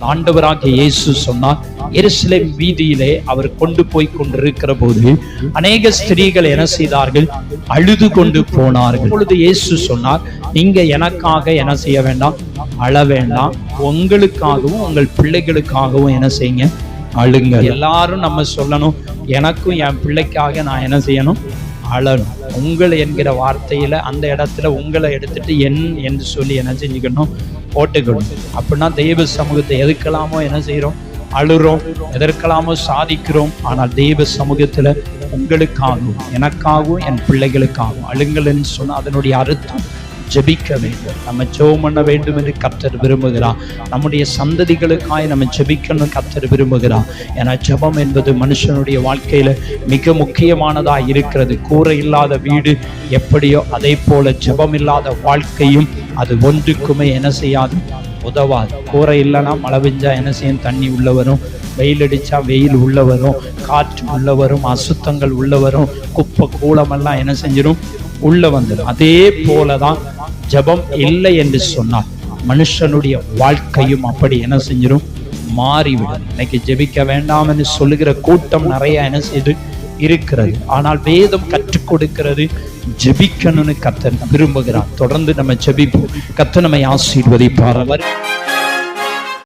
ஆண்டவராகிய இயேசு சொன்னார், எருசலேம் வீதியிலே அவர் கொண்டு போய் கொண்டிருக்கிற போது அநேக ஸ்திரீகள் என்ன செய்தார்கள்? அழுது கொண்டு போனார்கள். அப்பொழுது இயேசு சொன்னார், நீங்க எனக்காக என்ன செய்ய வேண்டாம், அழ வேண்டாம், உங்களுக்காகவும் உங்கள் பிள்ளைகளுக்காகவும் என்ன செய்யுங்க, அழுங்க. எல்லாரும் நம்ம சொல்லணும், எனக்கும் என் பிள்ளைக்காக நான் என்ன செய்யணும், அழணும். உங்கள் என்கிற வார்த்தையில அந்த இடத்துல உங்களை எடுத்துட்டு என் என்று சொல்லி என்ன செஞ்சுக்கணும், போட்டுக்கணும். அப்படின்னா தெய்வ சமூகத்தை எதுக்கலாமோ என்ன செய்யறோம், அழுறோம், எதற்கலாமோ சாதிக்கிறோம். ஆனால் தெய்வ சமூகத்துல உங்களுக்காகவும் எனக்காகவும் என் பிள்ளைகளுக்காகவும் அழுங்கள்னு சொன்னா அதனுடைய அர்த்தம் ஜெபிக்க வேண்டும். நம்ம ஜெபம் பண்ண வேண்டும் என்று கர்த்தர் விரும்புகிறார். நம்முடைய சந்ததிகளுக்காய் நம்ம ஜெபிக்கணும் கர்த்தர் விரும்புகிறார். ஏன்னா ஜெபம் என்பது மனுஷனுடைய வாழ்க்கையில மிக முக்கியமானதாக இருக்கிறது. கூரை இல்லாத வீடு எப்படியோ அதே போல ஜெபம் இல்லாத வாழ்க்கையும் அது ஒன்றுக்குமே என்ன செய்யாது, உதவாது. கூரை இல்லைன்னா மழை பெஞ்சா என்ன செய்யும், தண்ணி உள்ள வரும், வெயில் அடிச்சா வெயில் உள்ள வரும், காற்று உள்ள வரும், அசுத்தங்கள் உள்ள வரும், குப்பை கூலமெல்லாம் என்ன செஞ்சிடும், உள்ள வந்துடும். அதே போலதான் ஜெபம் இல்லை என்று சொன்னால் மனுஷனுடைய வாழ்க்கையும் அப்படி என்ன செஞ்சிடும், மாறிவிடும். இன்னைக்கு ஜெபிக்க வேண்டாம் என்று சொல்லுகிற கூட்டம் நிறைய என்ன செய்து இருக்கிறது. ஆனால் வேதம் கற்றுக் கொடுக்கிறது ஜெபிக்கணும்னு கர்த்தர் விரும்புகிறார். தொடர்ந்து நம்ம ஜெபிப்போம். கர்த்தர் நம்மை ஆசீர்வதிப்பார்.